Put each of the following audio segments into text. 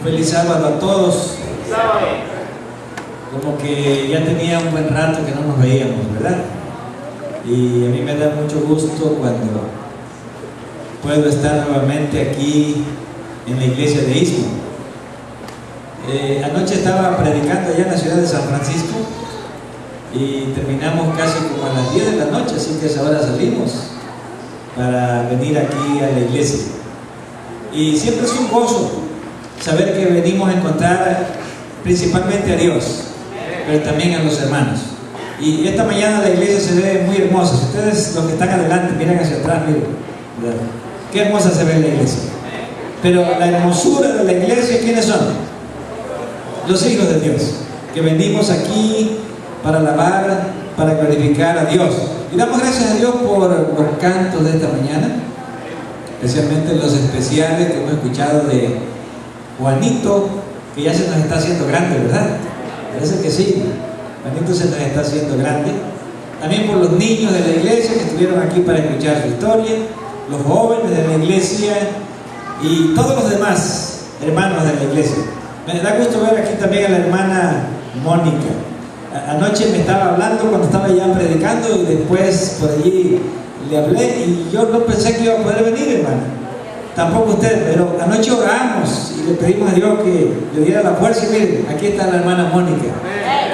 Feliz sábado a todos. Como que ya tenía un buen rato que no nos veíamos, ¿verdad? Y a mí me da mucho gusto cuando puedo estar nuevamente aquí en la iglesia de Istmo. Anoche estaba predicando allá en la ciudad de San Francisco y terminamos casi como a las 10 de la noche, así que a esa hora salimos para venir aquí a la iglesia. Y siempre es un gozo saber que venimos a encontrar principalmente a Dios, pero también a los hermanos. Y esta mañana la iglesia se ve muy hermosa. Si ustedes, los que están adelante, miran hacia atrás, miren, qué hermosa se ve la iglesia. Pero la hermosura de la iglesia, ¿quiénes son? Los hijos de Dios, que venimos aquí para alabar, para glorificar a Dios. Y damos gracias a Dios por los cantos de esta mañana, especialmente los especiales que hemos escuchado de Juanito, que ya se nos está haciendo grande, ¿verdad? Parece que sí, Juanito se nos está haciendo grande. También por los niños de la iglesia que estuvieron aquí para escuchar su historia, los jóvenes de la iglesia y todos los demás hermanos de la iglesia. Me da gusto ver aquí también a la hermana Mónica. Anoche me estaba hablando cuando estaba ya predicando y después por allí le hablé y yo no pensé que iba a poder venir, hermana. Tampoco usted, pero anoche oramos y le pedimos a Dios que le diera la fuerza. Y miren, aquí está la hermana Mónica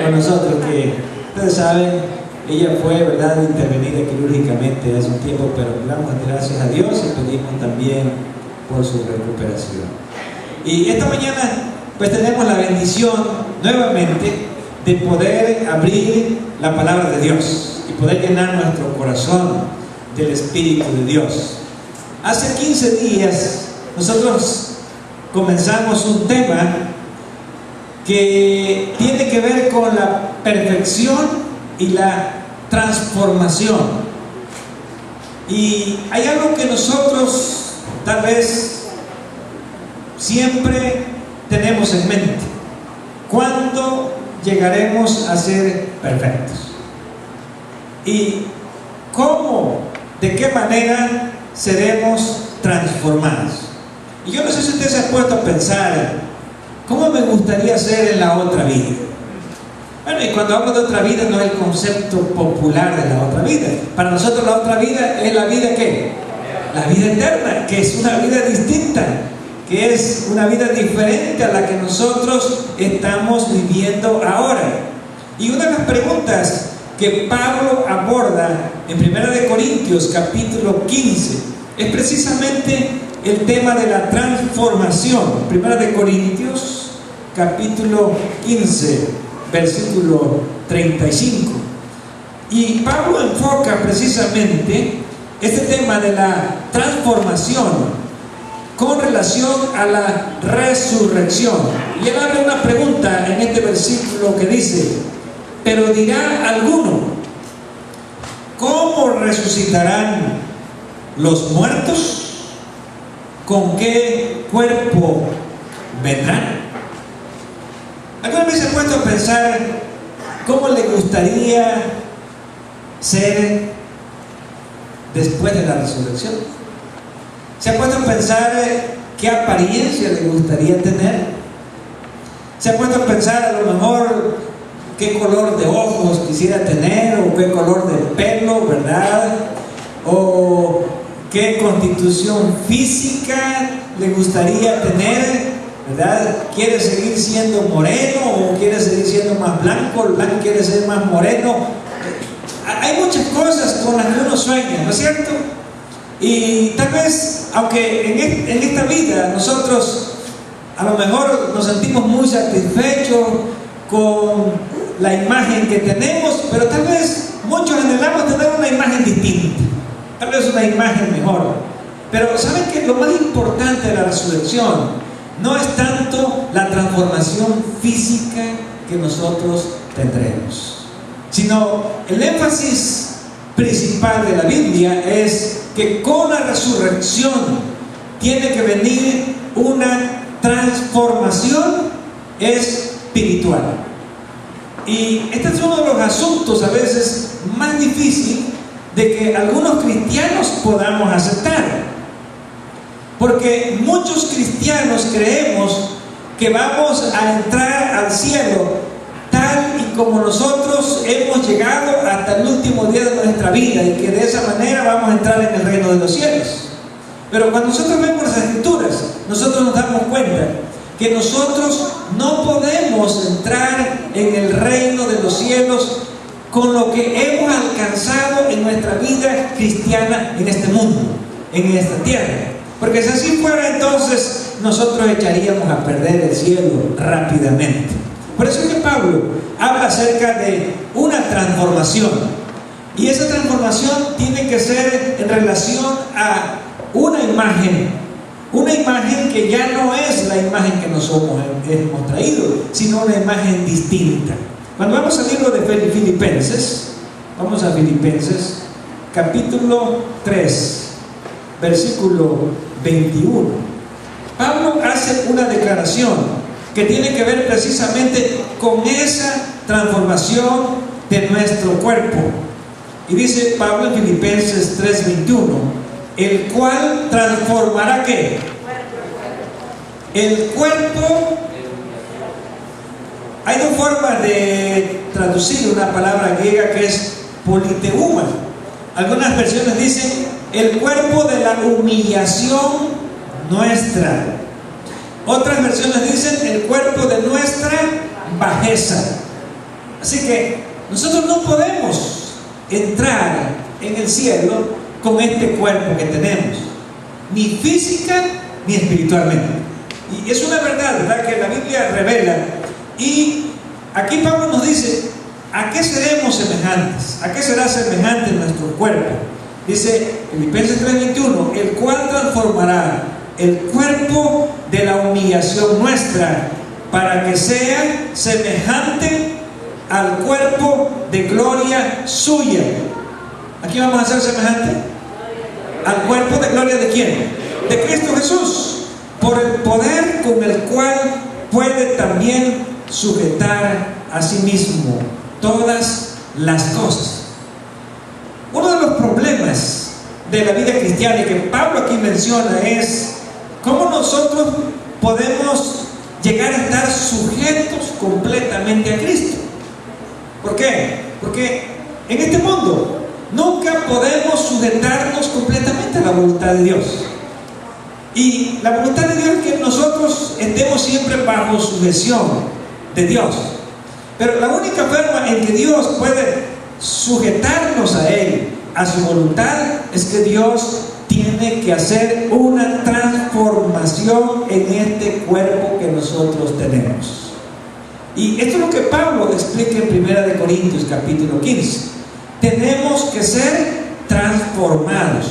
con nosotros, que ustedes saben, ella fue, ¿verdad?, intervenida quirúrgicamente hace un tiempo, pero damos gracias a Dios y pedimos también por su recuperación. Y esta mañana pues tenemos la bendición nuevamente de poder abrir la palabra de Dios y poder llenar nuestro corazón del Espíritu de Dios. Hace 15 días nosotros comenzamos un tema que tiene que ver con la perfección y la transformación. Y hay algo que nosotros tal vez siempre tenemos en mente: ¿cuándo llegaremos a ser perfectos? ¿Y cómo, de qué manera seremos transformados? Y yo no sé si usted se ha puesto a pensar, ¿cómo me gustaría ser en la otra vida? Bueno, y cuando hablo de otra vida no es el concepto popular de la otra vida. Para nosotros la otra vida es la vida ¿qué? La vida eterna, que es una vida distinta, que es una vida diferente a la que nosotros estamos viviendo ahora. Y una de las preguntas que Pablo aborda en 1 Corintios capítulo 15 es precisamente el tema de la transformación. 1 Corintios capítulo 15 versículo 35. Y Pablo enfoca precisamente este tema de la transformación con relación a la resurrección. Y él abre una pregunta en este versículo que dice: pero dirá alguno, ¿cómo resucitarán los muertos? ¿Con qué cuerpo vendrán? ¿Alguna vez se ha puesto a pensar cómo le gustaría ser después de la resurrección? ¿Se ha puesto a pensar qué apariencia le gustaría tener? ¿Se ha puesto a pensar a lo mejor qué color de ojos quisiera tener, o qué color de pelo, ¿verdad?, o qué constitución física le gustaría tener, ¿verdad? ¿Quiere seguir siendo moreno o quiere seguir siendo más blanco? ¿El blanco quiere ser más moreno? Hay muchas cosas con las que uno sueña, ¿no es cierto? Y tal vez, aunque en esta vida nosotros a lo mejor nos sentimos muy satisfechos con la imagen que tenemos, pero tal vez muchos anhelamos tener una imagen distinta, tal vez una imagen mejor. Pero ¿saben qué? Lo más importante de la resurrección no es tanto la transformación física que nosotros tendremos, sino el énfasis principal de la Biblia es que con la resurrección tiene que venir una transformación espiritual. Y este es uno de los asuntos a veces más difíciles de que algunos cristianos podamos aceptar, porque muchos cristianos creemos que vamos a entrar al cielo tal y como nosotros hemos llegado hasta el último día de nuestra vida, y que de esa manera vamos a entrar en el reino de los cielos. Pero cuando nosotros vemos las Escrituras, nosotros nos damos cuenta que nosotros no podemos entrar en el reino de los cielos con lo que hemos alcanzado en nuestra vida cristiana en este mundo, en esta tierra. Porque si así fuera, entonces nosotros echaríamos a perder el cielo rápidamente. Por eso es que Pablo habla acerca de una transformación. Y esa transformación tiene que ser en relación a una imagen que ya no es la imagen que nosotros hemos traído, sino una imagen distinta. Cuando vamos al libro de Filipenses, vamos a Filipenses, capítulo 3, versículo 21. Pablo hace una declaración que tiene que ver precisamente con esa transformación de nuestro cuerpo. Y dice Pablo en Filipenses 3:21, el cual transformará ¿qué? El cuerpo. Hay dos formas de traducir una palabra griega que es politeuma. Algunas versiones dicen el cuerpo de la humillación nuestra. Otras versiones dicen el cuerpo de nuestra bajeza. Así que nosotros no podemos entrar en el cielo con este cuerpo que tenemos, ni física ni espiritualmente. Y es una verdad, ¿verdad?, que la Biblia revela. Y aquí Pablo nos dice, ¿a qué seremos semejantes? ¿A qué será semejante nuestro cuerpo? Dice Filipenses 3:21, el cual transformará el cuerpo de la humillación nuestra para que sea semejante al cuerpo de gloria suya. ¿Aquí vamos a ser semejantes? ¿Al cuerpo de gloria de quién? De Cristo Jesús, por el poder con el cual puede también sujetar a sí mismo todas las cosas. Uno de los problemas de la vida cristiana y que Pablo aquí menciona es cómo nosotros podemos llegar a estar sujetos completamente a Cristo. ¿Por qué? Porque en este mundo nunca podemos sujetarnos completamente a la voluntad de Dios. Y la voluntad de Dios es que nosotros estemos siempre bajo sujeción de Dios. Pero la única forma en que Dios puede sujetarnos a Él, a su voluntad, es que Dios tiene que hacer una transformación en este cuerpo que nosotros tenemos. Y esto es lo que Pablo explica en 1 Corintios capítulo 15. Tenemos que ser transformados.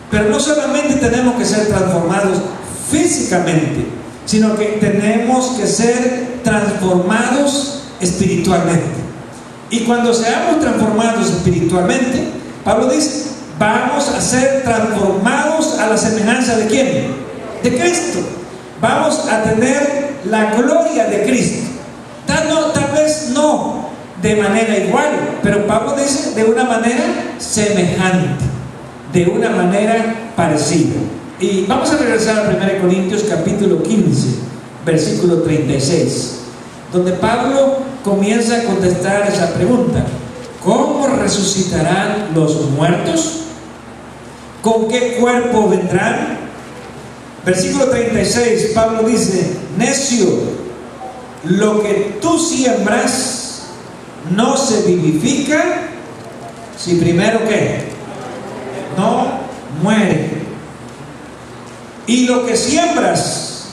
Pero no solamente tenemos que ser transformados físicamente, sino que tenemos que ser transformados espiritualmente. Y cuando seamos transformados espiritualmente, Pablo dice, vamos a ser transformados a la semejanza de ¿quién? De Cristo. Vamos a tener la gloria de Cristo. Tal vez no de manera igual, pero Pablo dice de una manera semejante, de una manera parecida. Y vamos a regresar a 1 Corintios capítulo 15, versículo 36, donde Pablo comienza a contestar esa pregunta: ¿cómo resucitarán los muertos? ¿Con qué cuerpo vendrán? Versículo 36, Pablo dice: necio, lo que tú siembras no se vivifica si primero ¿qué? No muere. Y lo que siembras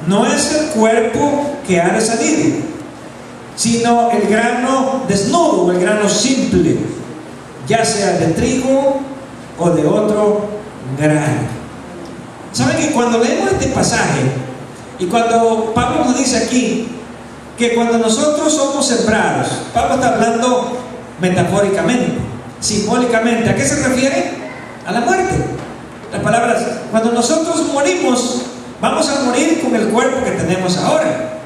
no es el cuerpo que ha de salir, sino el grano desnudo o el grano simple, ya sea de trigo o de otro grano. ¿Saben que cuando leemos este pasaje y cuando Pablo nos dice aquí que cuando nosotros somos sembrados, Pablo está hablando metafóricamente, simbólicamente? ¿A qué se refiere? A la muerte. Las palabras, cuando nosotros morimos, vamos a morir con el cuerpo que tenemos ahora.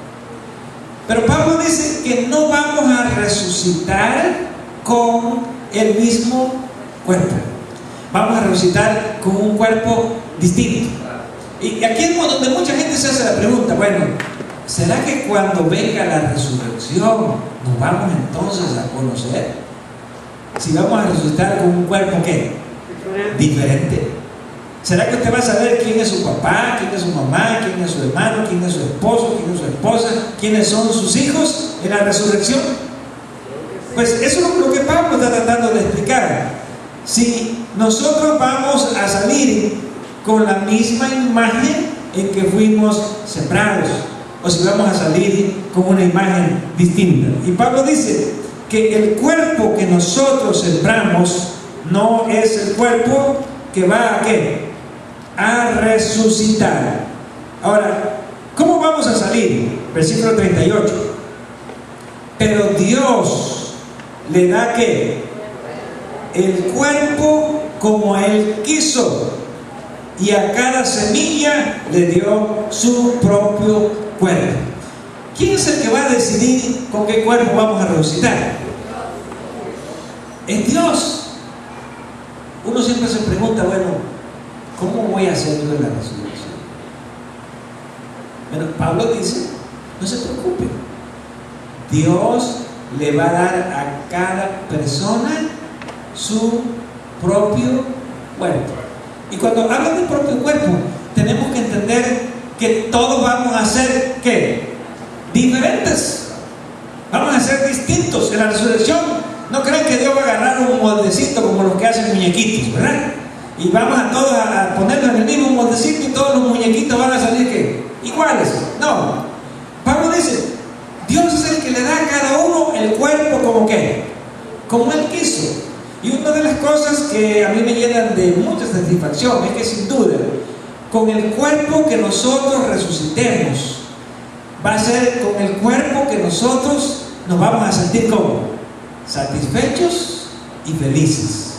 Pero Pablo dice que no vamos a resucitar con el mismo cuerpo. Vamos a resucitar con un cuerpo distinto. Y aquí es donde mucha gente se hace la pregunta: bueno, ¿será que cuando venga la resurrección nos vamos entonces a conocer? Si vamos a resucitar con un cuerpo, ¿qué? Diferente. ¿Será que usted va a saber quién es su papá, quién es su mamá, quién es su hermano, quién es su esposo, quién es su esposa, quiénes son sus hijos en la resurrección? Pues eso es lo que Pablo está tratando de explicar. Si nosotros vamos a salir con la misma imagen en que fuimos sembrados, o si vamos a salir con una imagen distinta. Y Pablo dice que el cuerpo que nosotros sembramos no es el cuerpo que va a ¿qué? A resucitar. Ahora, ¿cómo vamos a salir? Versículo 38. Pero Dios le da ¿qué? El cuerpo como Él quiso, y a cada semilla le dio su propio cuerpo. ¿Quién es el que va a decidir con qué cuerpo vamos a resucitar? Es Dios. Uno siempre se pregunta, bueno, ¿cómo voy a hacer yo en la resurrección? Bueno, Pablo dice, no se preocupe, Dios le va a dar a cada persona su propio cuerpo. Y cuando hablan de propio cuerpo, tenemos que entender que todos vamos a ser ¿qué? Diferentes. Vamos a ser distintos en la resurrección. No crean que Dios va a agarrar un moldecito como los que hacen muñequitos, ¿verdad? Y vamos a todos a ponernos en el mismo moldecito y todos los muñequitos van a salir ¿qué? Iguales. No. Pablo dice, Dios es el que le da a cada uno el cuerpo como ¿qué? Como Él quiso. Y una de las cosas que a mí me llenan de mucha satisfacción es que sin duda, con el cuerpo que nosotros resucitemos, va a ser con el cuerpo que nosotros nos vamos a sentir como satisfechos y felices,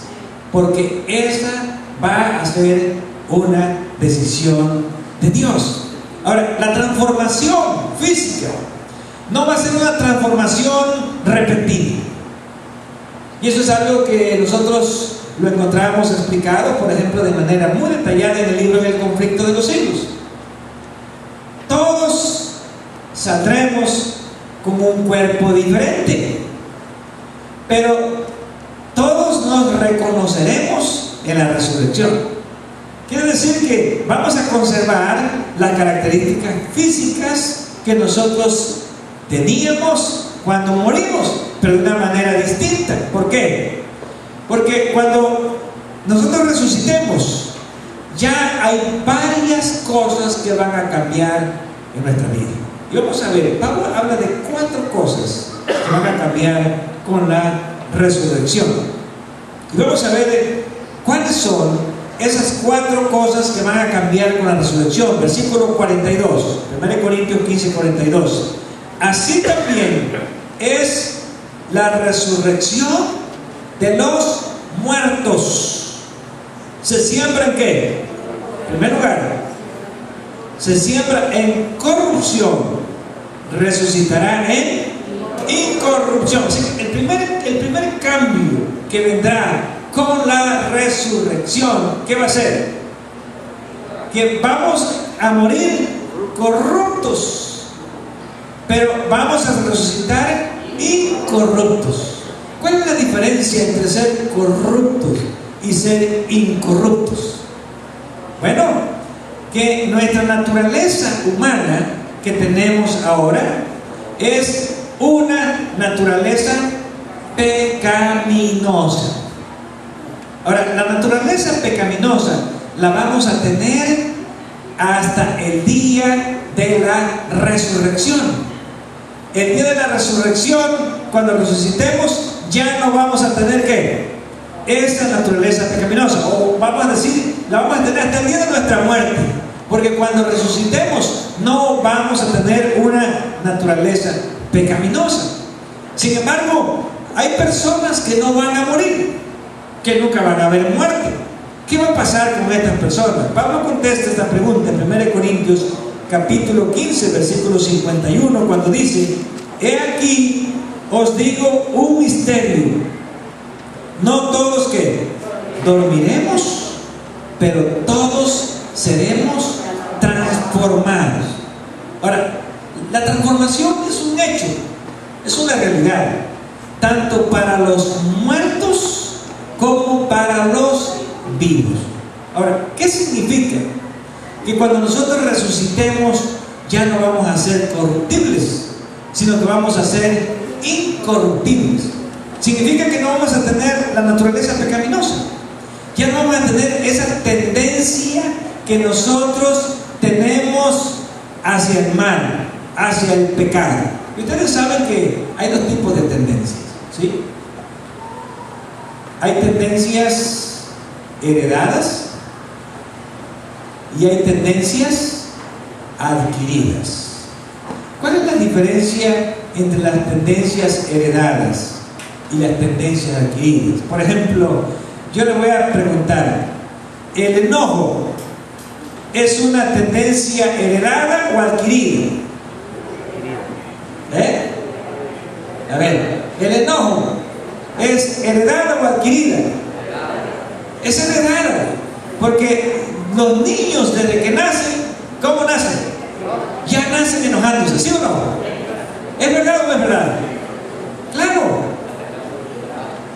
porque esa va a ser una decisión de Dios. Ahora, la transformación física no va a ser una transformación repentina. Y eso es algo que nosotros lo encontramos explicado, por ejemplo, de manera muy detallada en el libro del conflicto de los siglos. Todos saldremos con un cuerpo diferente, pero todos nos reconoceremos en la resurrección. Quiere decir que vamos a conservar las características físicas que nosotros teníamos cuando morimos, pero de una manera distinta. ¿Por qué? Porque cuando nosotros resucitemos, ya hay varias cosas que van a cambiar en nuestra vida. Y vamos a ver, Pablo habla de 4 cosas que van a cambiar con la resurrección. Y vamos a ver cuáles son esas 4 cosas que van a cambiar con la resurrección. Versículo 42, 1 Corintios 15, 42. Así también es la resurrección de los muertos. ¿Se siembra en qué? En primer lugar, se siembra en corrupción, resucitará en incorrupción. El primer cambio que vendrá con la resurrección, ¿qué va a ser? Que vamos a morir corruptos, pero vamos a resucitar incorruptos. ¿Cuál es la diferencia entre ser corruptos y ser incorruptos? Bueno, que nuestra naturaleza humana que tenemos ahora es una naturaleza pecaminosa. Ahora, la naturaleza pecaminosa la vamos a tener hasta el día de la resurrección. El día de la resurrección, cuando resucitemos, ya no vamos a tener ¿qué? Esa naturaleza pecaminosa, o vamos a decir, la vamos a tener hasta el día de nuestra muerte, porque cuando resucitemos no vamos a tener una naturaleza pecaminosa. Sin embargo, hay personas que no van a morir, que nunca van a ver muerte. ¿Qué va a pasar con estas personas? Pablo contesta esta pregunta en 1 Corintios capítulo 15, versículo 51, cuando dice: he aquí os digo un misterio, no todos que dormiremos, pero todos seremos transformados. Ahora, La transformación es un hecho, es una realidad, tanto para los muertos como para los vivos. Ahora, ¿qué significa? Que cuando nosotros resucitemos ya no vamos a ser corruptibles, sino que vamos a ser incorruptibles. Significa que no vamos a tener la naturaleza pecaminosa, ya no vamos a tener esa tendencia que nosotros tenemos hacia el mal, hacia el pecado. Y ustedes saben que hay dos tipos de tendencias, ¿sí? Hay tendencias heredadas y hay tendencias adquiridas. ¿Cuál es la diferencia entre las tendencias heredadas y las tendencias adquiridas? Por ejemplo, yo le voy a preguntar, ¿el enojo es una tendencia heredada o adquirida? A ver, ¿el enojo es heredada o adquirida? Es heredada, porque los niños desde que nacen, ¿cómo nacen? Ya nacen enojándose, ¿sí o no? ¿Es verdad o no es verdad? Claro.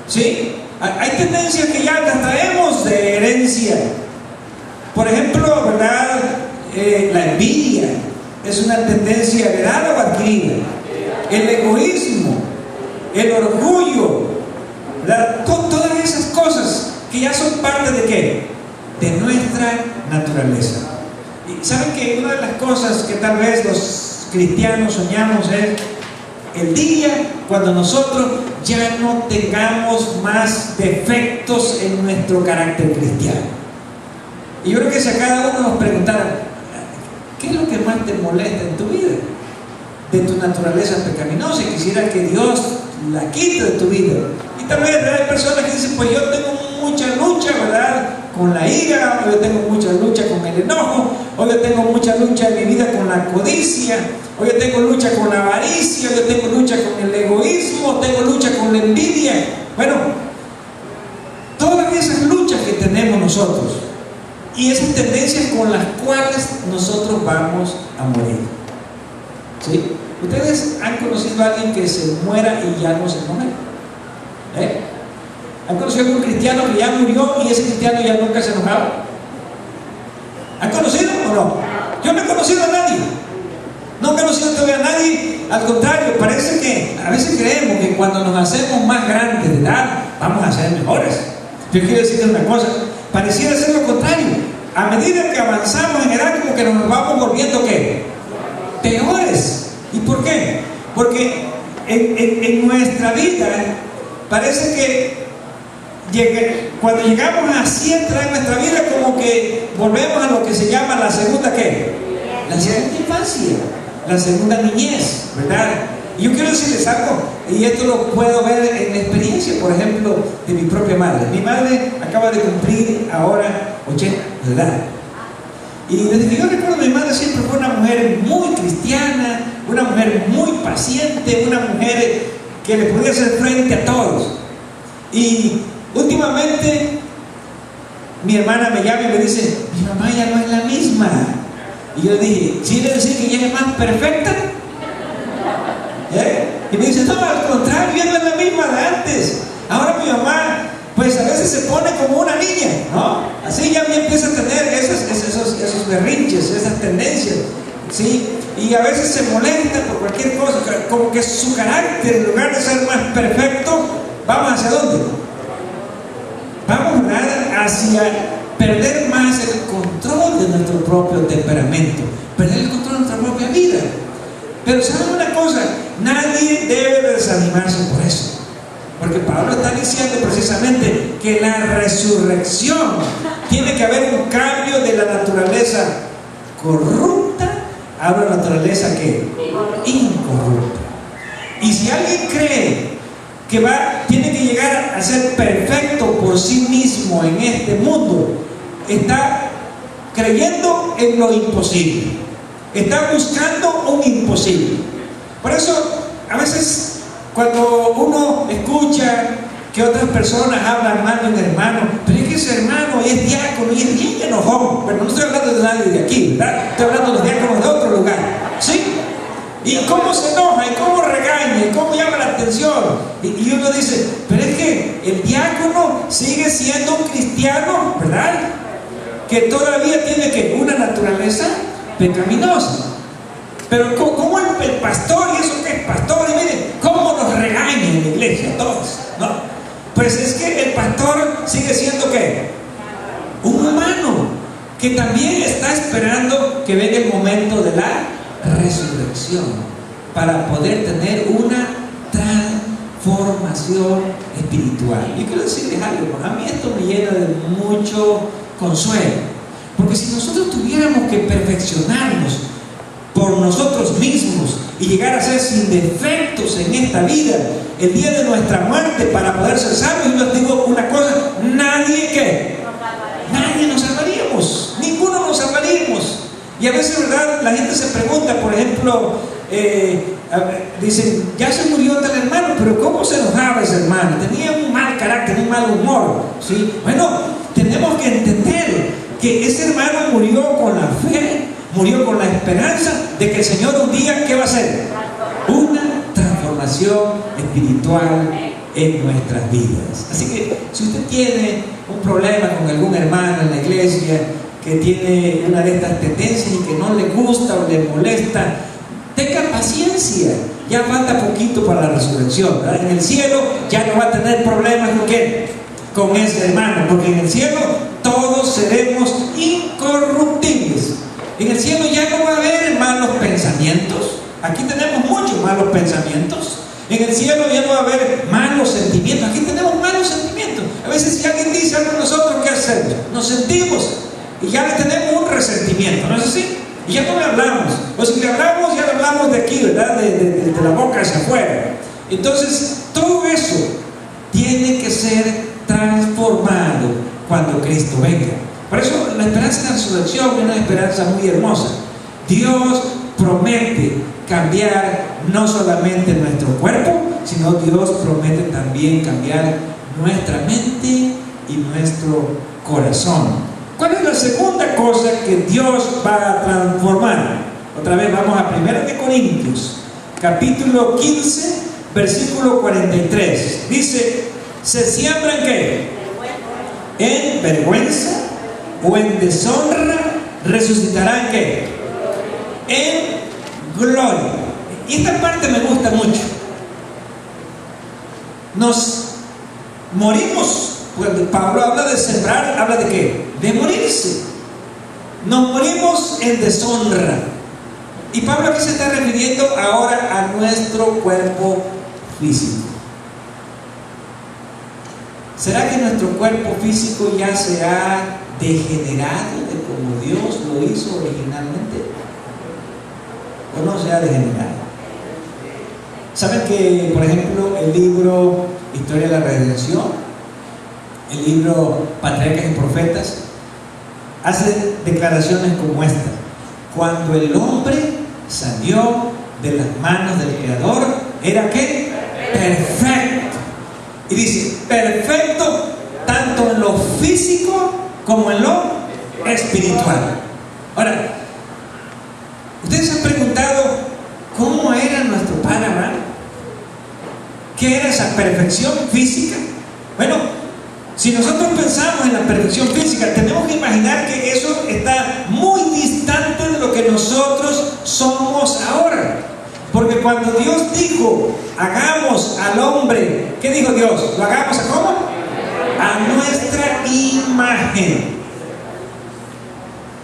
¿Sí? Hay tendencias que ya las traemos de herencia. Por ejemplo, ¿verdad? La envidia es una tendencia heredada o adquirida. El egoísmo, el orgullo, ¿verdad? Todas esas cosas que ya son parte de ¿qué? De nuestra naturaleza. Y saben que una de las cosas que tal vez los cristianos soñamos es el día cuando nosotros ya no tengamos más defectos en nuestro carácter cristiano. Y yo creo que si a cada uno nos preguntara, ¿qué es lo que más te molesta en tu vida? De tu naturaleza pecaminosa, y quisiera que Dios la quite de tu vida. Y también hay personas que dicen, pues yo tengo mucha lucha, ¿verdad? Con la ira, o yo tengo mucha lucha con el enojo, o yo tengo mucha lucha en mi vida con la codicia, o yo tengo lucha con la avaricia, o yo tengo lucha con el egoísmo, o tengo lucha con la envidia. Bueno, todas esas luchas que tenemos nosotros y esas tendencias con las cuales nosotros vamos a morir. ¿Sí? ¿Ustedes han conocido a alguien que se muera y ya no se muere? ¿Han conocido a un cristiano que ya murió y ese cristiano ya nunca se enojaba? ¿Han conocido o no? Yo no he conocido a nadie. No he conocido todavía a nadie. Al contrario, parece que a veces creemos que cuando nos hacemos más grandes de edad vamos a ser mejores. Yo quiero decirles una cosa, pareciera ser lo contrario. A medida que avanzamos en edad, como que nos vamos volviendo ¿qué? Peores. ¿Y por qué? Porque en nuestra vida parece que cuando llegamos a cierta edad en nuestra vida, como que volvemos a lo que se llama la segunda ¿qué? La segunda infancia, la segunda niñez, ¿verdad? Y yo quiero decirles algo, y esto lo puedo ver en la experiencia, por ejemplo, de mi propia madre. Mi madre acaba de cumplir ahora 80 de edad. Y desde que yo recuerdo, mi madre siempre fue una mujer muy cristiana, una mujer muy paciente, una mujer que le podía hacer frente a todos. Y últimamente mi hermana me llama y me dice, mi mamá ya no es la misma. Y yo le dije, ¿quiere decir que ella es más perfecta? Y me dice, no, al contrario, ya no es la misma de antes. Ahora mi mamá, pues a veces se pone como una niña, ¿no? Así ya empieza a tener esos berrinches, esas tendencias, ¿sí? Y a veces se molesta por cualquier cosa, como que su carácter, en lugar de ser más perfecto, vamos hacia dónde? Vamos, ¿verdad? Hacia perder más el control de nuestro propio temperamento, perder el control de nuestra propia vida. Pero ¿saben una cosa? Nadie debe desanimarse por eso, porque Pablo está diciendo precisamente que la resurrección tiene que haber un cambio de la naturaleza corrupta a una naturaleza que incorrupta. Y si alguien cree que tiene que llegar a ser perfecto por sí mismo en este mundo, está creyendo en lo imposible, está buscando un imposible. Por eso a veces cuando uno escucha que otras personas hablan mal de un hermano, pero es que ese hermano es diácono y es bien enojón, pero no estoy hablando de nadie de aquí, ¿verdad? Estoy hablando de los diáconos de otro lugar, ¿sí? Y cómo se enoja, y cómo regaña, y cómo llama la atención. Y uno dice, pero es que el diácono sigue siendo un cristiano, ¿verdad? Que todavía tiene que una naturaleza pecaminosa. Pero como el pastor, y eso que es pastor, y miren, cómo nos regaña en la iglesia todos, ¿no? Pues es que el pastor sigue siendo ¿qué? Un humano que también está esperando que venga el momento de la resurrección para poder tener una transformación espiritual. Y quiero decirles algo, a mí esto me llena de mucho consuelo, porque si nosotros tuviéramos que perfeccionarnos por nosotros mismos y llegar a ser sin defectos en esta vida, el día de nuestra muerte, para poder ser salvos, y les digo una cosa, nadie nos salvaríamos, ninguno nos salvaríamos. Y a veces, ¿verdad?, la gente se pregunta, por ejemplo, dicen, ya se murió tal hermano, pero ¿cómo se enojaba ese hermano? Tenía un mal carácter, un mal humor, ¿sí? Bueno, tenemos que entender que ese hermano murió con la fe, murió con la esperanza de que el Señor un día, ¿qué va a hacer? Una transformación espiritual en nuestras vidas. Así que si usted tiene un problema con algún hermano en la iglesia que tiene una de estas tendencias y que no le gusta o le molesta, tenga paciencia, ya falta poquito para la resurrección, ¿verdad? En el cielo ya no va a tener problemas con quién, con ese hermano, porque en el cielo todos seremos incorruptibles. En el cielo ya no va a haber malos pensamientos. Aquí tenemos muchos malos pensamientos. En el cielo ya no va a haber malos sentimientos. Aquí tenemos malos sentimientos. A veces si alguien dice algo a nosotros, ¿qué hacemos? Nos sentimos y ya le tenemos un resentimiento, ¿no es así? Y ya no le hablamos. O si le hablamos, ya le hablamos de aquí, ¿verdad? De la boca hacia afuera. Entonces, todo eso tiene que ser transformado cuando Cristo venga. Por eso la esperanza de la resurrección es una esperanza muy hermosa. Dios promete cambiar no solamente nuestro cuerpo, sino Dios promete también cambiar nuestra mente y nuestro corazón. ¿Cuál es la segunda cosa que Dios va a transformar? Otra vez vamos a 1 Corintios, capítulo 15, versículo 43. Dice, ¿se siembran qué? En vergüenza o en deshonra, resucitarán ¿qué? En gloria. Y esta parte me gusta mucho. Nos morimos. Cuando Pablo habla de sembrar, habla de ¿qué? De morirse. Nos morimos en deshonra. Y Pablo aquí se está refiriendo ahora a nuestro cuerpo físico. ¿Será que nuestro cuerpo físico ya se ha degenerado de como Dios lo hizo originalmente? ¿O no se ha degenerado? ¿Saben que, por ejemplo, el libro Historia de la Redención, el libro Patriarcas y Profetas, hace declaraciones como esta? Cuando el hombre salió de las manos del Creador, ¿era qué? Perfecto. Y dice, perfecto tanto en lo físico como en lo espiritual. Ahora, ¿ustedes se han preguntado cómo era nuestro Padre Abraham? ¿Qué era esa perfección física? Bueno, si nosotros pensamos en la perfección física, tenemos que imaginar que eso está muy distante de lo que nosotros somos ahora. Porque cuando Dios dijo, hagamos al hombre, ¿qué dijo Dios? ¿Lo hagamos a cómo? A nuestra imagen.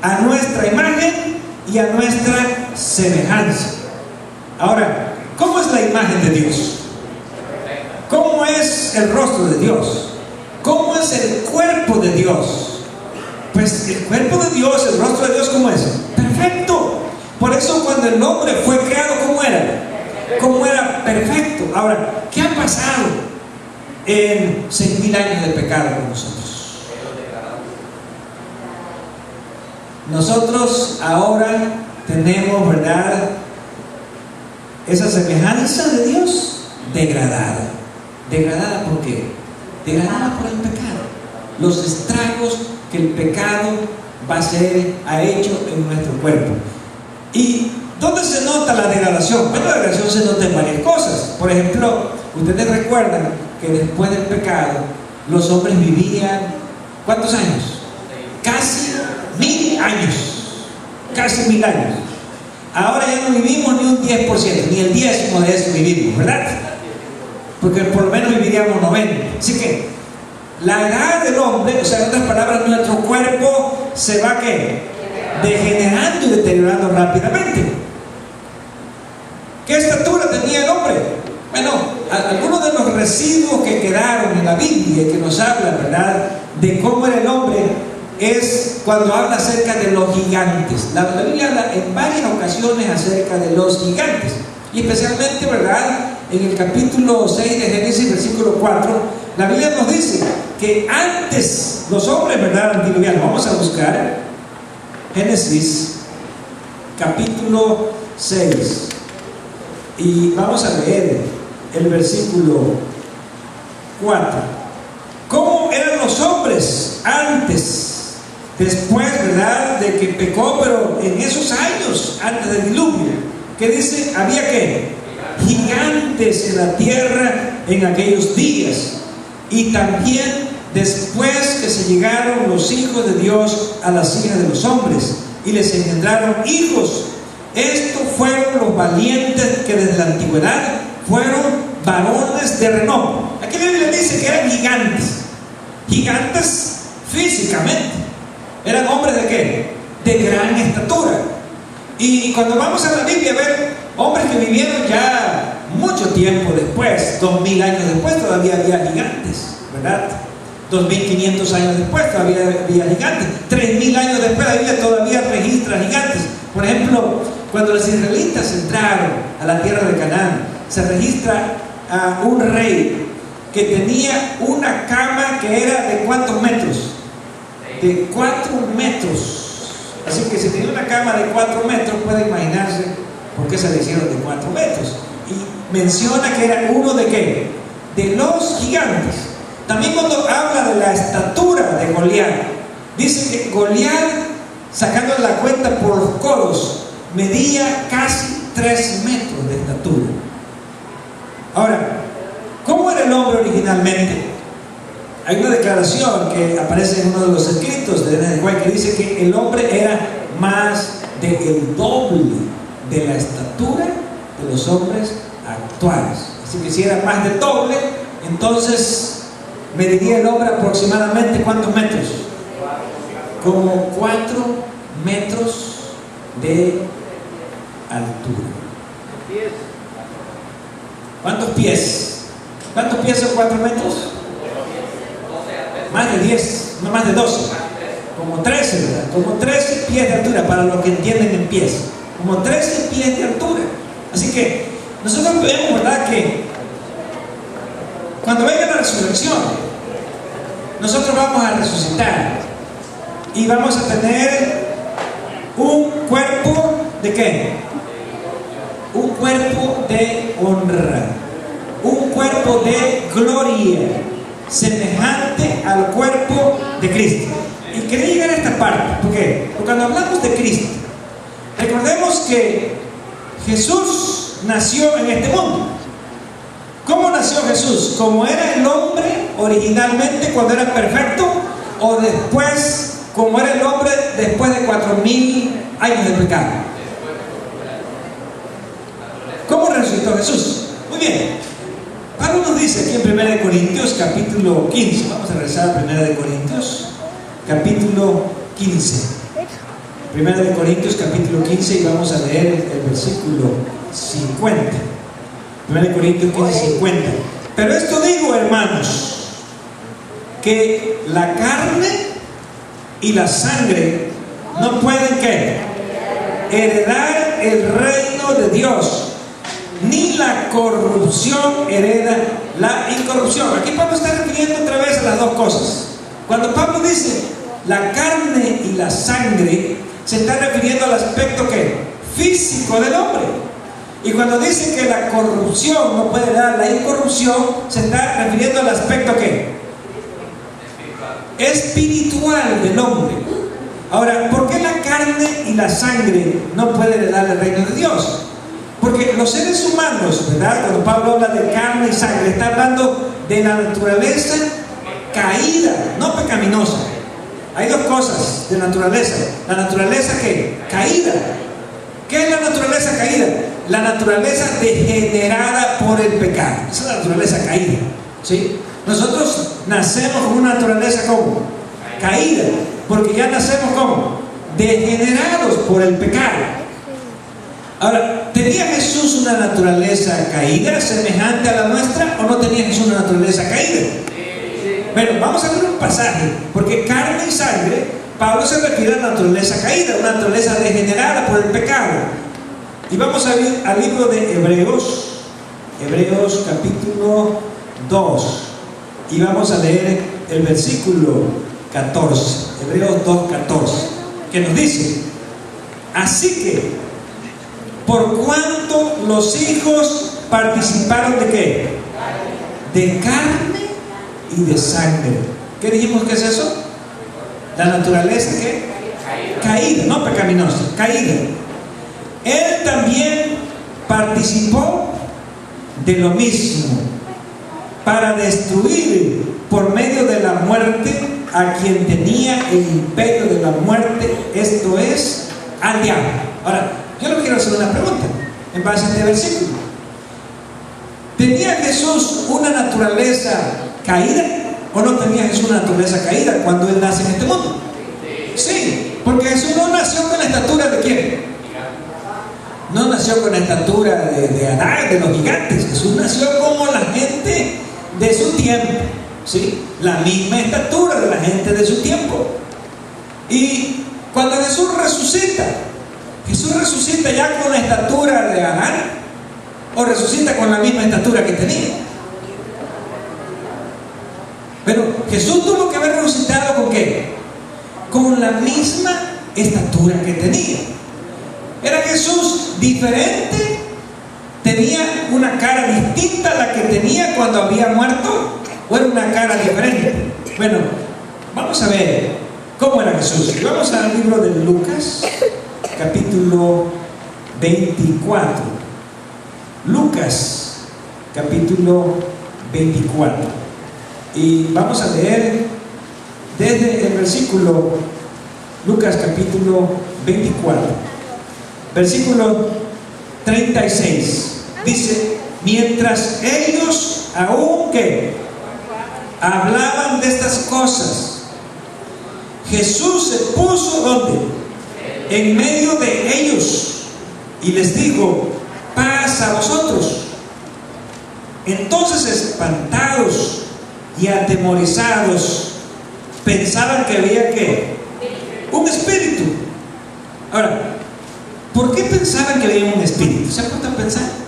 A nuestra imagen y a nuestra semejanza. Ahora, ¿cómo es la imagen de Dios? ¿Cómo es el rostro de Dios? ¿Cómo es el cuerpo de Dios? Pues el cuerpo de Dios, el rostro de Dios, ¿cómo es? Perfecto. Por eso cuando el hombre fue creado, ¿cómo era? ¿Cómo era? Perfecto. Ahora, ¿qué ha pasado en 6.000 años de pecado con nosotros? Nosotros ahora tenemos, ¿verdad?, esa semejanza de Dios degradada. ¿Degradada por qué? Degradada por el pecado. Los estragos que el pecado ha hecho en nuestro cuerpo. ¿Y ¿Dónde se nota la degradación? Bueno, la degradación se nota en varias cosas. Por ejemplo, ustedes recuerdan que después del pecado los hombres vivían ¿cuántos años? Casi 1000 años. Casi 1000 años. Ahora ya no vivimos ni un 10%, ni el 10% de eso vivimos, ¿verdad? Porque por lo menos viviríamos 90. Así que la edad del hombre, o sea, en otras palabras, nuestro cuerpo se va ¿qué? Degenerando y deteriorando rápidamente. ¿Qué estatura tenía el hombre? Bueno, algunos de los residuos que quedaron en la Biblia y que nos hablan, ¿verdad?, de cómo era el hombre, es cuando habla acerca de los gigantes. La Biblia habla en varias ocasiones acerca de los gigantes, y especialmente, ¿verdad?, en el capítulo 6 de Génesis, versículo 4, la Biblia nos dice que antes los hombres, ¿verdad?, antiluvianos, vamos a buscar Génesis capítulo 6 y vamos a leer el versículo 4. ¿Cómo eran los hombres antes? Después, ¿verdad?, de que pecó, pero en esos años antes del diluvio, que dice, había ¿qué? Gigantes en la tierra en aquellos días, y también después que se llegaron los hijos de Dios a las hijas de los hombres y les engendraron hijos. Estos fueron los valientes que desde la antigüedad fueron varones de renombre. Aquí la Biblia dice que eran gigantes físicamente. Eran hombres de ¿qué? De gran estatura. Y cuando vamos a la Biblia a ver hombres que vivieron ya mucho tiempo después, 2000 años después, todavía había gigantes, ¿verdad? 2500 años después todavía había gigantes. 3000 años después la Biblia todavía registra gigantes. Por ejemplo, cuando los israelitas entraron a la tierra de Canaán, se registra a un rey que tenía una cama que era ¿de cuántos metros? De 4 metros. Así que si tenía una cama de 4 metros, puede imaginarse por qué se le hicieron de 4 metros. Y menciona que era uno de ¿qué? De los gigantes. También cuando habla de la estatura de Goliat, dice que Goliat, sacando la cuenta por los codos, medía casi 3 metros de estatura. Ahora, ¿cómo era el hombre originalmente? Hay una declaración que aparece en uno de los escritos de Ellen White que dice que el hombre era más del doble de la estatura de los hombres actuales. Así que si era más del doble, entonces mediría el hombre aproximadamente ¿cuántos metros? Como 4 metros de altura. ¿Cuántos pies? ¿Cuántos pies son 4 metros? Más de 10, no más de 12. Como 13, ¿verdad? Como 13 pies de altura, para los que entienden en pies. Como 13 pies de altura. Así que nosotros vemos, ¿verdad?, que cuando venga la resurrección, nosotros vamos a resucitar y vamos a tener un cuerpo ¿de qué? Un cuerpo de honra, un cuerpo de gloria, semejante al cuerpo de Cristo. Y quería llegar a esta parte, ¿por qué? Porque cuando hablamos de Cristo, recordemos que Jesús nació en este mundo. ¿Cómo nació Jesús? ¿Como era el hombre originalmente cuando era perfecto? ¿O después, como era el hombre después de 4000 años de pecado? ¿Cómo resucitó Jesús? Muy bien. Pablo nos dice aquí en 1 Corintios capítulo 15. Vamos a regresar a 1 Corintios capítulo 15. 1 Corintios capítulo 15 y vamos a leer el versículo 50. 1 Corintios 15, 50. Pero esto digo, hermanos, que la carne y la sangre no pueden ¿qué? Heredar el reino de Dios, ni la corrupción hereda la incorrupción. Aquí Pablo está refiriendo otra vez a las dos cosas. Cuando Pablo dice la carne y la sangre, se está refiriendo al aspecto ¿qué? Físico del hombre. Y cuando dice que la corrupción no puede dar la incorrupción, se está refiriendo al aspecto ¿qué? Espiritual del hombre. Ahora, ¿por qué la carne y la sangre no pueden heredar el reino de Dios? Porque los seres humanos, ¿verdad? Cuando Pablo habla de carne y sangre, está hablando de la naturaleza caída, no pecaminosa. Hay dos cosas de naturaleza. La naturaleza ¿qué? Caída. ¿Qué es la naturaleza caída? La naturaleza degenerada por el pecado. Esa es la naturaleza caída, ¿sí? Nosotros nacemos con una naturaleza ¿cómo? Caída, porque ya nacemos ¿cómo? Degenerados por el pecado. Ahora, ¿tenía Jesús una naturaleza caída semejante a la nuestra o no tenía Jesús una naturaleza caída? Bueno, vamos a ver un pasaje, porque carne y sangre, Pablo se refiere a la naturaleza caída, una naturaleza degenerada por el pecado. Y vamos a ir al libro de Hebreos, Hebreos capítulo 2, y vamos a leer el versículo 14, Hebreos 2:14, que nos dice: así que, por cuanto los hijos participaron de ¿qué? De carne y de sangre. ¿Qué dijimos que es eso? La naturaleza ¿qué? Caída, no pecaminosa, caída. Él también participó de lo mismo, para destruir por medio de la muerte a quien tenía el imperio de la muerte, esto es, al diablo. Ahora, yo le quiero hacer una pregunta en base a este versículo. ¿Tenía Jesús una naturaleza caída o no tenía Jesús una naturaleza caída cuando Él nace en este mundo? Sí, porque Jesús no nació con la estatura de ¿quién? No nació con la estatura de Adán, de los gigantes. Jesús nació como la gente de su tiempo, ¿sí? La misma estatura de la gente de su tiempo. Y cuando Jesús resucita ya con la estatura de Adán o resucita con la misma estatura que tenía. Pero Jesús tuvo que haber resucitado ¿con qué? Con la misma estatura que tenía. ¿Era Jesús diferente? ¿Tenía una cara distinta a la que tenía cuando había muerto? ¿O era una cara diferente? Bueno, vamos a ver cómo era Jesús. Y vamos al libro de Lucas, capítulo 24. Lucas, capítulo 24. Y vamos a leer desde el versículo, Lucas capítulo 24, versículo 36. Dice: mientras ellos aún que hablaban de estas cosas, Jesús se puso ¿dónde? En medio de ellos y les dijo: paz a vosotros. Entonces, espantados y atemorizados, pensaban que había ¿qué? Un espíritu. Ahora, ¿por qué pensaban que había un espíritu? ¿Se han puesto a pensar?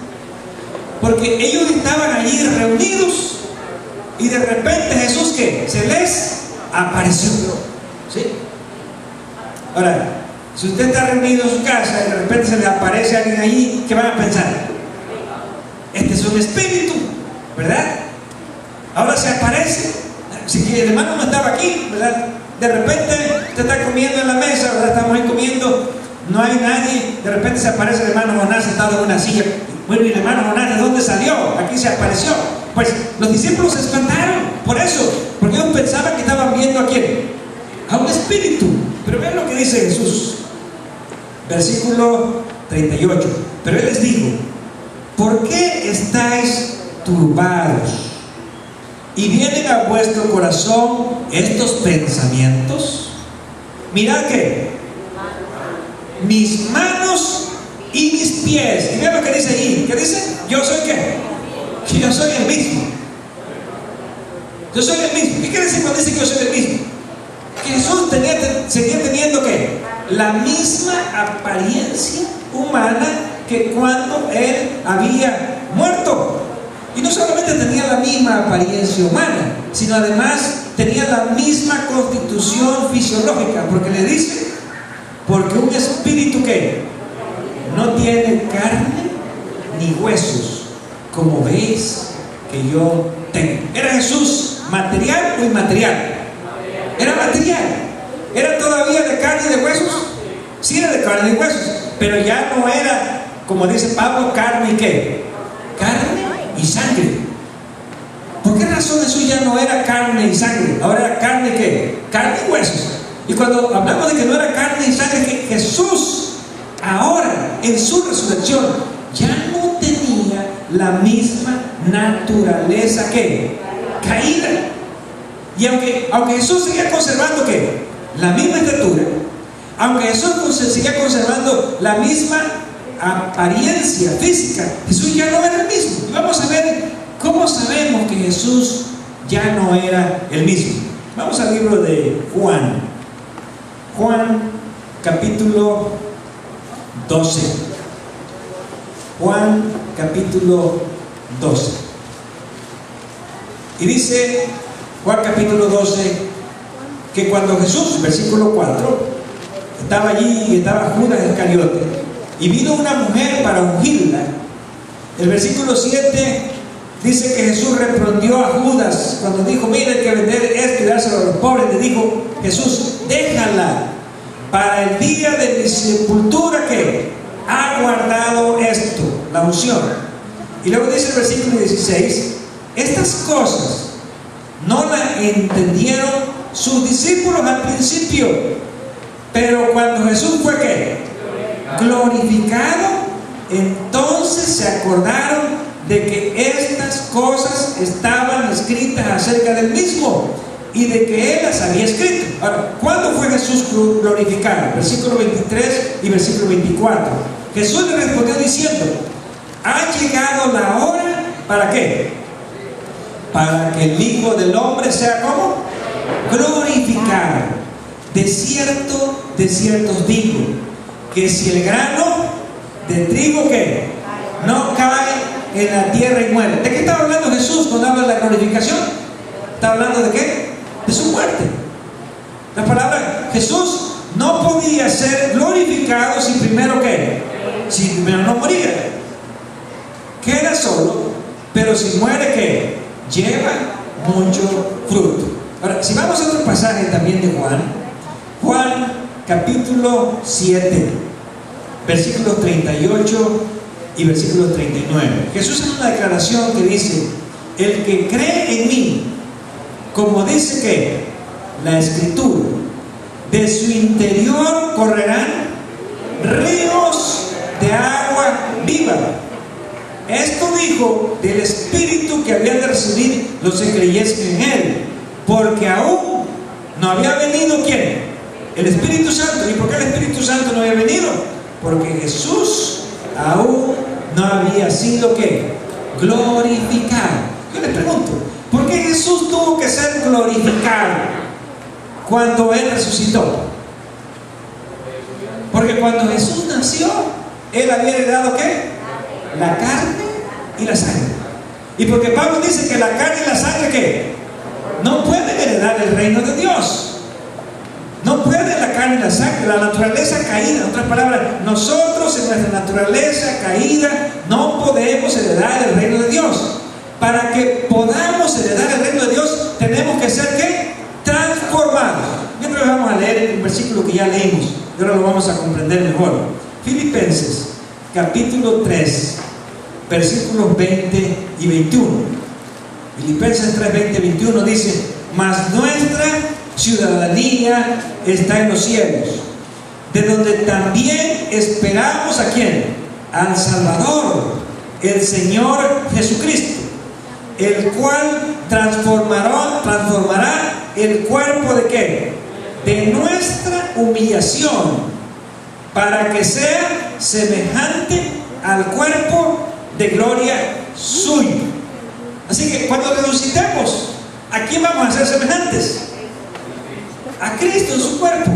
Porque ellos estaban allí reunidos y de repente Jesús ¿qué? Se les apareció, ¿sí? Ahora, si usted está reunido en su casa y de repente se le aparece alguien allí, ¿qué van a pensar? Este es un espíritu, ¿verdad? Ahora se aparece. Si el hermano no estaba aquí, ¿verdad? De repente usted está comiendo en la mesa, ¿verdad? Estamos ahí comiendo, no hay nadie, de repente se aparece el hermano Jonás sentado en una silla. Bueno, ¿y el hermano Jonás de dónde salió? Aquí se apareció. Pues los discípulos se espantaron por eso, porque ellos pensaban que estaban viendo ¿a quién? A un espíritu. Pero vean lo que dice Jesús, versículo 38. Pero Él les dijo: ¿por qué estáis turbados? ¿Y vienen a vuestro corazón estos pensamientos? Mirad que mis manos y mis pies. Y vean lo que dice allí. ¿Qué dice? ¿Yo soy qué? Que yo soy el mismo. Yo soy el mismo. ¿Qué quiere decir cuando dice que yo soy el mismo? Que Jesús seguía teniendo ¿qué? La misma apariencia humana que cuando Él había muerto. Y no solamente tenía la misma apariencia humana, sino además tenía la misma constitución fisiológica, porque le dice: porque un espíritu que no tiene carne ni huesos, como veis que yo tengo. ¿Era Jesús material o inmaterial? Era material. ¿Era todavía de carne y de huesos? Sí, era de carne y huesos, pero ya no era, como dice Pablo, carne y ¿qué? Carne y sangre. ¿Por qué razón Jesús ya no era carne y sangre? Ahora era carne y ¿qué? Carne y huesos. Y cuando hablamos de que no era carne y sangre, que Jesús ahora en su resurrección ya no tenía la misma naturaleza que caída. Y aunque Jesús seguía conservando ¿qué? La misma estatura, aunque Jesús seguía conservando la misma apariencia física, Jesús ya no era el mismo. Y vamos a ver cómo sabemos que Jesús ya no era el mismo. Vamos al libro de Juan. Juan capítulo 12. Juan capítulo 12. Y dice Juan capítulo 12 que cuando Jesús, versículo 4, estaba allí y estaba Judas Iscariote, y vino una mujer para ungirla. El versículo 7 dice que Jesús reprendió a Judas cuando dijo: mira, el que vender esto y dárselo a los pobres. Le dijo Jesús: déjala, para el día de mi sepultura que ha guardado esto, la unción. Y luego dice el versículo 16: estas cosas no las entendieron sus discípulos al principio, pero cuando Jesús fue ¿qué? Glorificado, entonces se acordaron de que estas cosas estaban escritas acerca del mismo y de que Él las había escrito. Ahora, ¿cuándo fue Jesús glorificado? Versículo 23 y versículo 24. Jesús le respondió diciendo: ha llegado la hora, ¿para qué? Para que el Hijo del Hombre sea ¿cómo? Glorificado. De cierto os digo, que si el grano de trigo ¿qué? No cae en la tierra y muere. ¿De qué estaba hablando Jesús cuando habla de la glorificación? ¿Está hablando de qué? De su muerte. La palabra, Jesús no podía ser glorificado si primero ¿qué? Si primero no moría. Queda solo, pero si muere ¿qué? Lleva mucho fruto. Ahora, si vamos a otro pasaje también de Juan capítulo 7, versículos 38 y versículo 39. Jesús hace una declaración que dice: el que cree en mí, como dice que la Escritura, de su interior correrán ríos de agua viva. Esto dijo del Espíritu que habían de recibir los que creyesen en Él, porque aún no había venido ¿quién? El Espíritu Santo. ¿Y por qué el Espíritu Santo no había venido? Porque Jesús aún no había sido ¿qué? Glorificado. Yo les pregunto, ¿por qué Jesús tuvo que ser glorificado cuando Él resucitó? Porque cuando Jesús nació, Él había heredado ¿qué? La carne y la sangre. Y porque Pablo dice que la carne y la sangre ¿qué? No pueden heredar el reino de Dios. No puede la carne y la sangre, la naturaleza caída. En otras palabras, nosotros en nuestra naturaleza caída no podemos heredar el reino de Dios. Para que podamos heredar el reino de Dios, tenemos que ser ¿qué? Transformados. Mientras vamos a leer el versículo que ya leímos, y ahora lo vamos a comprender mejor. Filipenses capítulo 3, versículos 20 y 21. Filipenses 3, 20 y 21 dice: mas nuestra ciudadanía está en los cielos, de donde también esperamos ¿a quién? Al Salvador, el Señor Jesucristo, el cual transformará el cuerpo de ¿qué? De nuestra humillación, para que sea semejante al cuerpo de gloria suyo. Así que cuando resucitemos, ¿a quién vamos a ser semejantes? A Cristo en su cuerpo.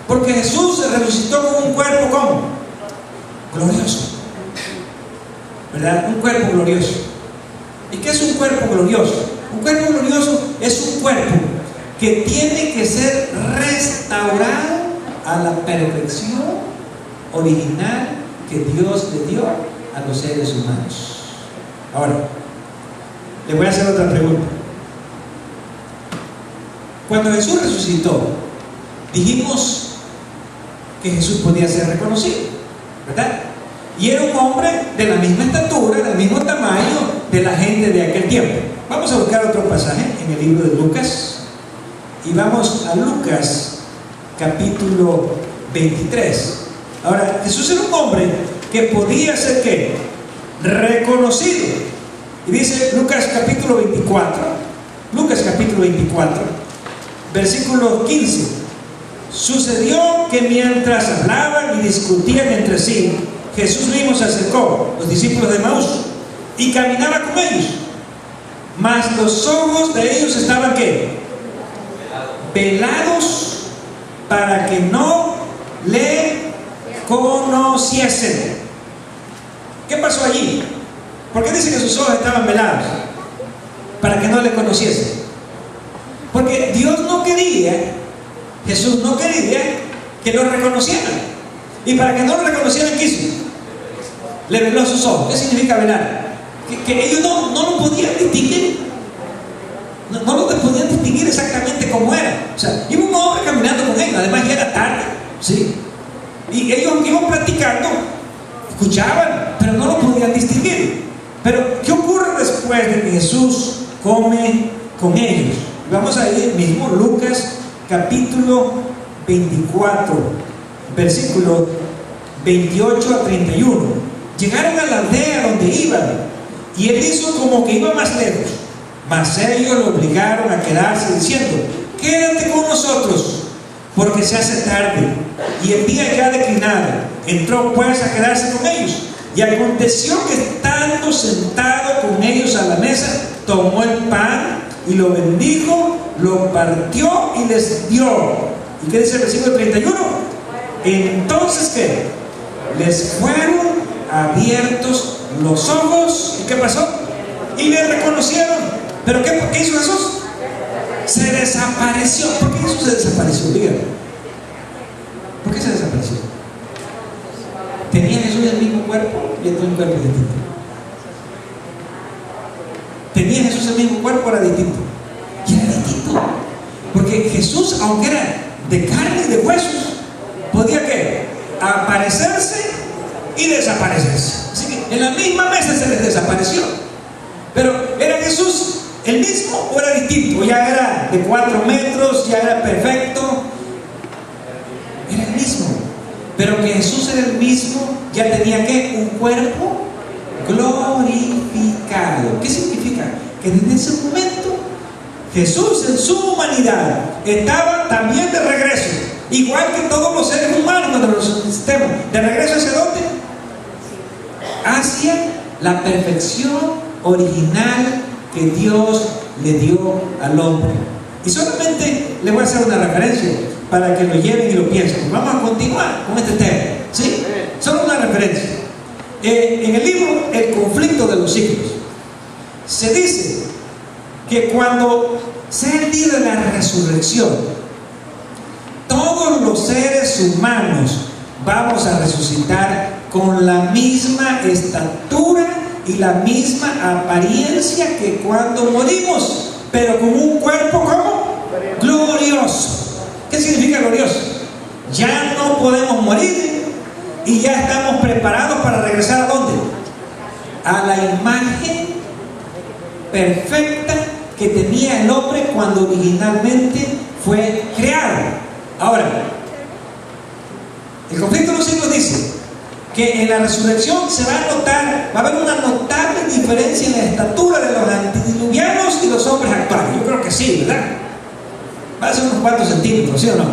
Porque Jesús se resucitó con un cuerpo ¿cómo? Glorioso, ¿verdad? Un cuerpo glorioso. ¿Y qué es un cuerpo glorioso? Un cuerpo glorioso es un cuerpo que tiene que ser restaurado a la perfección original que Dios le dio a los seres humanos. Ahora, le voy a hacer otra pregunta. Cuando Jesús resucitó, dijimos que Jesús podía ser reconocido, ¿verdad? Y era un hombre de la misma estatura, del mismo tamaño de la gente de aquel tiempo. Vamos a buscar otro pasaje en el libro de Lucas. Y vamos a Lucas capítulo 23. Ahora, Jesús era un hombre que podía ser ¿qué? Reconocido. Y dice Lucas capítulo 24, versículo 15. Sucedió que mientras hablaban y discutían entre sí, Jesús mismo se acercó, los discípulos de Emaús, y caminaba con ellos. Mas los ojos de ellos estaban ¿qué? Velados para que no le conociesen. ¿Qué pasó allí? ¿Por qué dice que sus ojos estaban velados? Para que no le conociesen. Porque Dios no quería, Jesús no quería que lo reconocieran. Y para que no lo reconocieran, ¿qué hizo? Le veló sus ojos. ¿Qué significa velar? Que ellos no lo podían distinguir. No lo podían distinguir exactamente cómo era. O sea, iba un hombre caminando con ellos. Además ya era tarde, ¿sí? Y ellos iban platicando, escuchaban, pero no lo podían distinguir. Pero ¿qué ocurre después de que Jesús come con ellos? Vamos a ir mismo, Lucas capítulo 24, versículo 28 a 31. Llegaron a la aldea donde iban, y él hizo como que iba más lejos, mas ellos lo obligaron a quedarse diciendo: quédate con nosotros, porque se hace tarde y el día ya declinado. Entró pues a quedarse con ellos, y aconteció que estando sentado con ellos a la mesa, tomó el pan y lo bendijo, lo partió y les dio. ¿Y qué dice el versículo 31? Entonces ¿qué? Les fueron abiertos los ojos. ¿Y qué pasó? Y le reconocieron. ¿Pero qué hizo Jesús? Se desapareció. ¿Por qué Jesús se desapareció? Díganme. ¿Por qué se desapareció? ¿Tenía Jesús el mismo cuerpo? Y entonces un cuerpo distinto. ¿Tenía Jesús el mismo cuerpo? Era distinto. Y era distinto. Porque Jesús, aunque era de carne y de huesos, podía ¿qué? Aparecerse y desaparecerse. Así que en la misma mesa se les desapareció. Pero ¿era Jesús el mismo o era distinto? Ya era de 4 metros, ya era perfecto. Era el mismo. Pero que Jesús era el mismo, ya tenía ¿qué? Un cuerpo glorificado. ¿Qué significa? Que desde ese momento Jesús en su humanidad estaba también de regreso, igual que todos los seres humanos cuando los estemos de regreso. ¿Hacia dónde? Hacia la perfección original que Dios le dio al hombre. Y solamente le voy a hacer una referencia para que lo lleven y lo piensen. Vamos a continuar con este tema, ¿sí? Solo una referencia. En el libro El conflicto de los siglos se dice que cuando sea el día de la resurrección, todos los seres humanos vamos a resucitar con la misma estatura y la misma apariencia que cuando morimos, pero con un cuerpo ¿cómo? Glorioso. ¿Qué significa glorioso? Ya no podemos morir y ya estamos preparados para regresar ¿a dónde? A la imagen perfecta que tenía el hombre cuando originalmente fue creado. Ahora, el conflicto de los siglos dice que en la resurrección se va a notar, va a haber una notable diferencia en la estatura de los antediluvianos y los hombres actuales. Yo creo que sí, ¿verdad? Va a ser unos cuantos centímetros, ¿sí o no?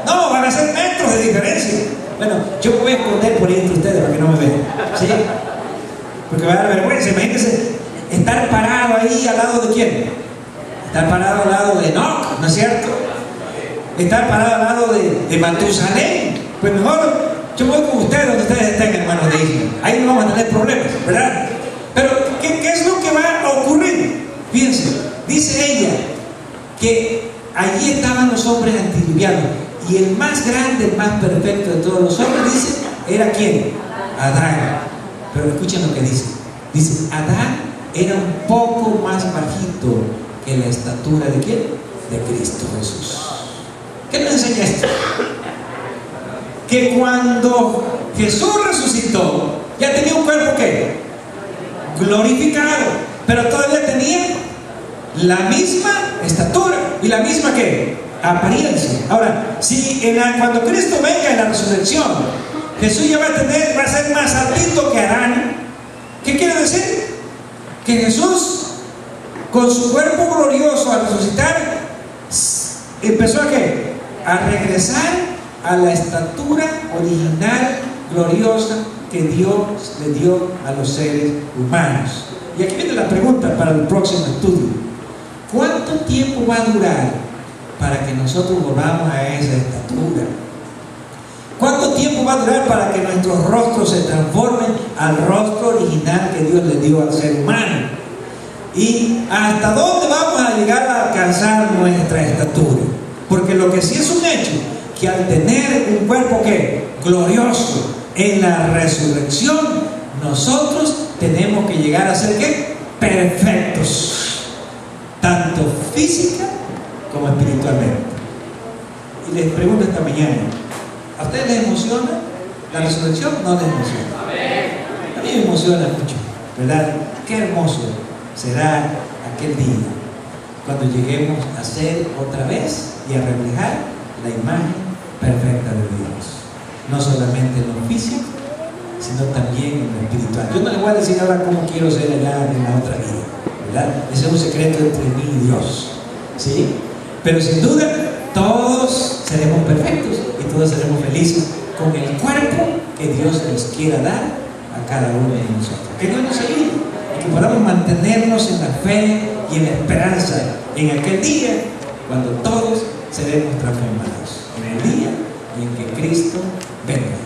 No, van a ser metros de diferencia. Bueno, yo me voy a esconder por ahí entre ustedes para que no me vean, ¿sí? Porque va a dar vergüenza. Imagínense estar parado ahí al lado de quién. Estar parado al lado de Enoch, ¿no es cierto? Estar parado al lado de Matusalén. Pues mejor yo voy con ustedes donde ustedes estén, hermanos de Isla. Ahí no vamos a tener problemas, ¿verdad? Pero ¿qué es lo que va a ocurrir? Fíjense, dice ella que allí estaban los hombres antediluvianos, y el más grande, el más perfecto de todos los hombres, dice, ¿era quién? Adán. Pero escuchen lo que dice. Dice, Adán era un poco más bajito que la estatura de quién? De Cristo Jesús. ¿Qué nos enseña esto? Que cuando Jesús resucitó, ya tenía un cuerpo ¿qué? Glorificado, pero todavía tenía la misma estatura y la misma ¿qué? Apariencia. Ahora, si cuando Cristo venga en la resurrección, Jesús ya va a ser más altito que Adán, ¿qué quiere decir? Que Jesús, con su cuerpo glorioso al resucitar, empezó a ¿qué? A regresar a la estatura original, gloriosa, que Dios le dio a los seres humanos. Y aquí viene la pregunta para el próximo estudio: ¿cuánto tiempo va a durar para que nosotros volvamos a esa estatura? ¿Cuánto tiempo va a durar para que nuestros rostros se transformen al rostro original que Dios le dio al ser humano? ¿Y hasta dónde vamos a llegar a alcanzar nuestra estatura? Porque lo que sí es un hecho, que al tener un cuerpo que glorioso en la resurrección, nosotros tenemos que llegar a ser ¿qué? Perfectos, tanto física como espiritualmente. Y les pregunto esta mañana, ¿a ustedes les emociona la resurrección? ¿No les emociona? A mí me emociona mucho, ¿verdad? Qué hermoso será aquel día cuando lleguemos a ser otra vez y a reflejar la imagen perfecta de Dios, no solamente en lo físico, sino también en lo espiritual. Yo no les voy a decir ahora cómo quiero ser allá en la otra vida, ¿verdad? Ese es un secreto entre mí y Dios, ¿sí? Pero sin duda todos seremos perfectos y todos seremos felices con el cuerpo que Dios nos quiera dar a cada uno de nosotros. Que Dios nos ayude y que podamos mantenernos en la fe y en la esperanza en aquel día cuando todos seremos transformados, en el día en que Cristo venga.